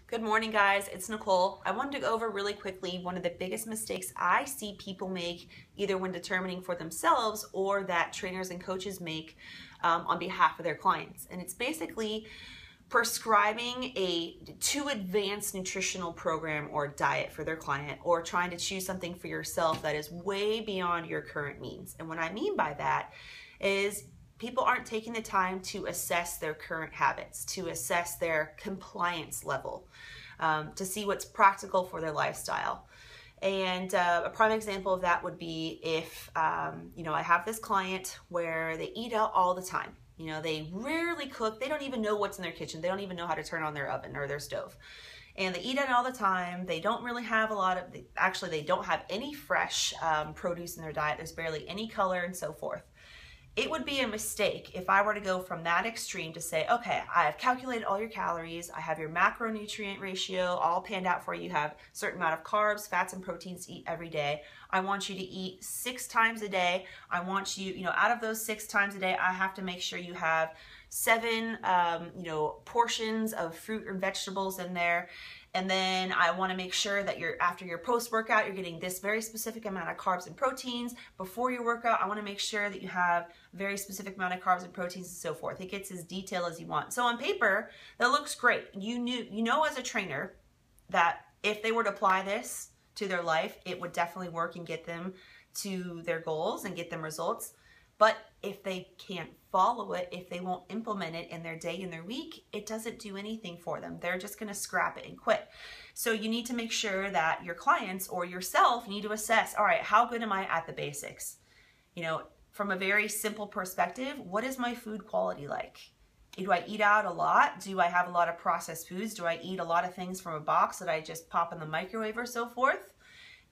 Good morning, guys. It's Nicole. I wanted to go over really quickly one of the biggest mistakes I see people make either when determining for themselves or that trainers and coaches make on behalf of their clients. And it's basically prescribing a too advanced nutritional program or diet for their client, or trying to choose something for yourself that is way beyond your current means. And what I mean by that is people aren't taking the time to assess their current habits, to assess their compliance level, to see what's practical for their lifestyle. And a prime example of that would be if, I have this client where they eat out all the time. They rarely cook. They don't even know what's in their kitchen. They don't even know how to turn on their oven or their stove. And they eat it all the time. They don't really have they don't have any fresh produce in their diet. There's barely any color and so forth. It would be a mistake if I were to go from that extreme to say, okay, I have calculated all your calories, I have your macronutrient ratio all panned out for you, you have a certain amount of carbs, fats, and proteins to eat every day. I want you to eat 6 times a day. I want you, out of those 6 times a day, I have to make sure you have 7, portions of fruit or vegetables in there. And then I want to make sure that after your post-workout, you're getting this very specific amount of carbs and proteins. Before your workout, I want to make sure that you have a very specific amount of carbs and proteins and so forth. It gets as detailed as you want. So on paper, that looks great. You know as a trainer that if they were to apply this to their life, it would definitely work and get them to their goals and get them results. But if they can't follow it, if they won't implement it in their day and their week, it doesn't do anything for them. They're just going to scrap it and quit. So you need to make sure that your clients or yourself need to assess, all right, how good am I at the basics? From a very simple perspective, what is my food quality like? Do I eat out a lot? Do I have a lot of processed foods? Do I eat a lot of things from a box that I just pop in the microwave or so forth?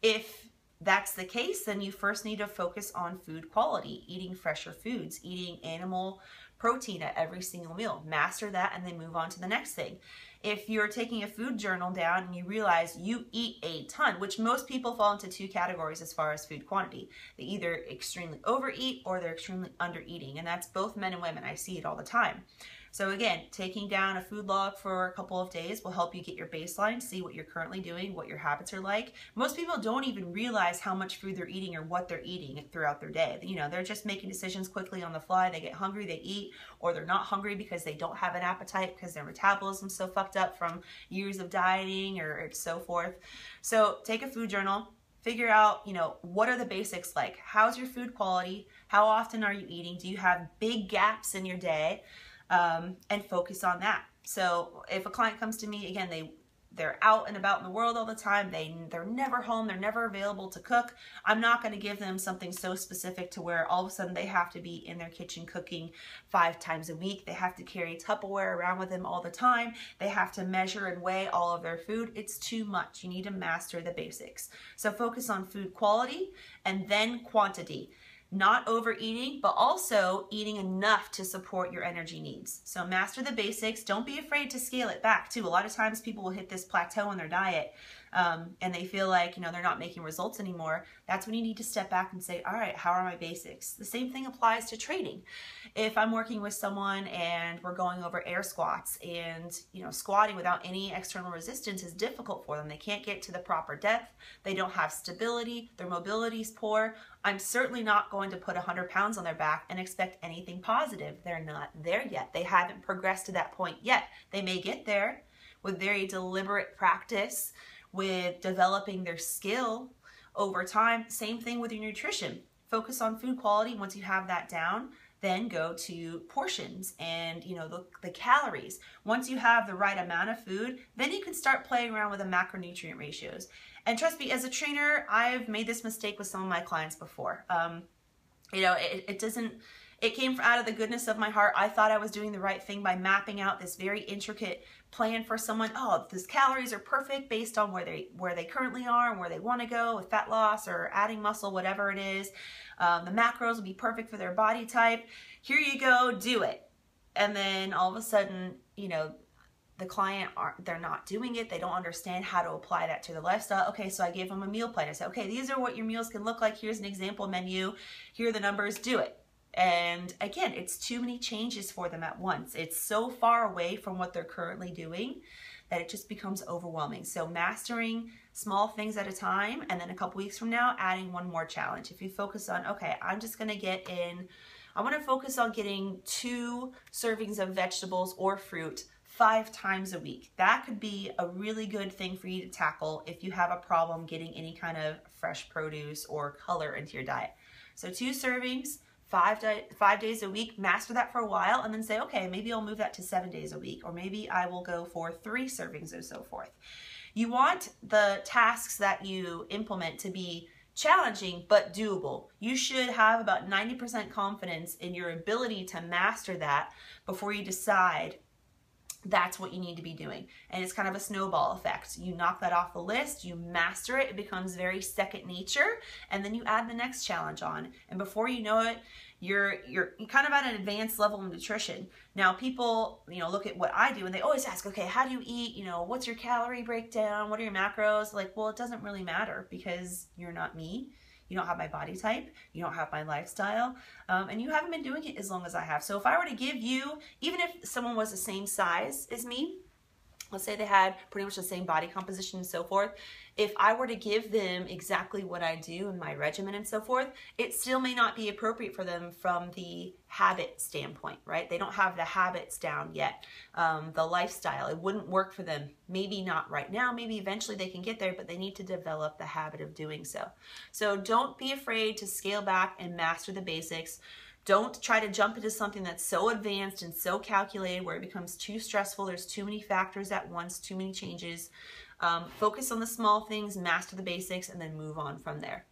If that's the case, then you first need to focus on food quality, eating fresher foods, eating animal protein at every single meal. Master that and then move on to the next thing. If you're taking a food journal down and you realize you eat a ton, which most people fall into 2 categories as far as food quantity. They either extremely overeat or they're extremely undereating, and that's both men and women. I see it all the time. So again, taking down a food log for a couple of days will help you get your baseline, see what you're currently doing, what your habits are like. Most people don't even realize how much food they're eating or what they're eating throughout their day. They're just making decisions quickly on the fly. They get hungry, they eat, or they're not hungry because they don't have an appetite because their metabolism's so fucked up from years of dieting or so forth. So take a food journal. Figure out, what are the basics like? How's your food quality? How often are you eating? Do you have big gaps in your day? And focus on that. So if a client comes to me, again, they're out and about in the world all the time. They're never home. They're never available to cook. I'm not going to give them something so specific to where all of a sudden they have to be in their kitchen cooking 5 times a week. They have to carry Tupperware around with them all the time. They have to measure and weigh all of their food. It's too much. You need to master the basics. So focus on food quality and then quantity. Not overeating, but also eating enough to support your energy needs. So master the basics. Don't be afraid to scale it back too. A lot of times people will hit this plateau in their diet and they feel like, they're not making results anymore. That's when you need to step back and say, all right, how are my basics? The same thing applies to training. If I'm working with someone and we're going over air squats and, squatting without any external resistance is difficult for them. They can't get to the proper depth. They don't have stability. Their mobility is poor. I'm certainly not going to put 100 pounds on their back and expect anything positive. They're not there yet. They haven't progressed to that point yet. They may get there with very deliberate practice, with developing their skill over time. Same thing with your nutrition. Focus on food quality. Once you have that down, then go to portions and the calories. Once you have the right amount of food, then you can start playing around with the macronutrient ratios. And trust me, as a trainer, I've made this mistake with some of my clients before. It came out of the goodness of my heart. I thought I was doing the right thing by mapping out this very intricate plan for someone. Oh, these calories are perfect based on where they currently are and where they want to go with fat loss or adding muscle, whatever it is. The macros will be perfect for their body type. Here you go, do it. And then all of a sudden, the client, they're not doing it. They don't understand how to apply that to their lifestyle. Okay, so I gave them a meal plan. I said, okay, these are what your meals can look like. Here's an example menu. Here are the numbers. Do it. And again, it's too many changes for them at once. It's so far away from what they're currently doing that it just becomes overwhelming. So mastering small things at a time, and then a couple weeks from now, adding one more challenge. If you focus on, okay, I'm just gonna get in, I wanna focus on getting 2 servings of vegetables or fruit 5 times a week. That could be a really good thing for you to tackle if you have a problem getting any kind of fresh produce or color into your diet. So 2 servings, 5 days a week, master that for a while, and then say, okay, maybe I'll move that to 7 days a week, or maybe I will go for 3 servings and so forth. You want the tasks that you implement to be challenging but doable. You should have about 90% confidence in your ability to master that before you decide that's what you need to be doing. And it's kind of a snowball effect. You knock that off the list, you master it, it becomes very second nature, and then you add the next challenge on. And before you know it, you're kind of at an advanced level of nutrition. Now people, look at what I do and they always ask, okay, how do you eat? What's your calorie breakdown? What are your macros? Like, well, it doesn't really matter because you're not me. You don't have my body type, you don't have my lifestyle, and you haven't been doing it as long as I have. So if I were to give you, even if someone was the same size as me, let's say they had pretty much the same body composition and so forth, if I were to give them exactly what I do in my regimen and so forth, it still may not be appropriate for them from the habit standpoint, right? They don't have the habits down yet. The lifestyle, it wouldn't work for them. Maybe not right now, maybe eventually they can get there, but they need to develop the habit of doing so. So don't be afraid to scale back and master the basics. Don't try to jump into something that's so advanced and so calculated where it becomes too stressful. There's too many factors at once, too many changes. Focus on the small things, master the basics, and then move on from there.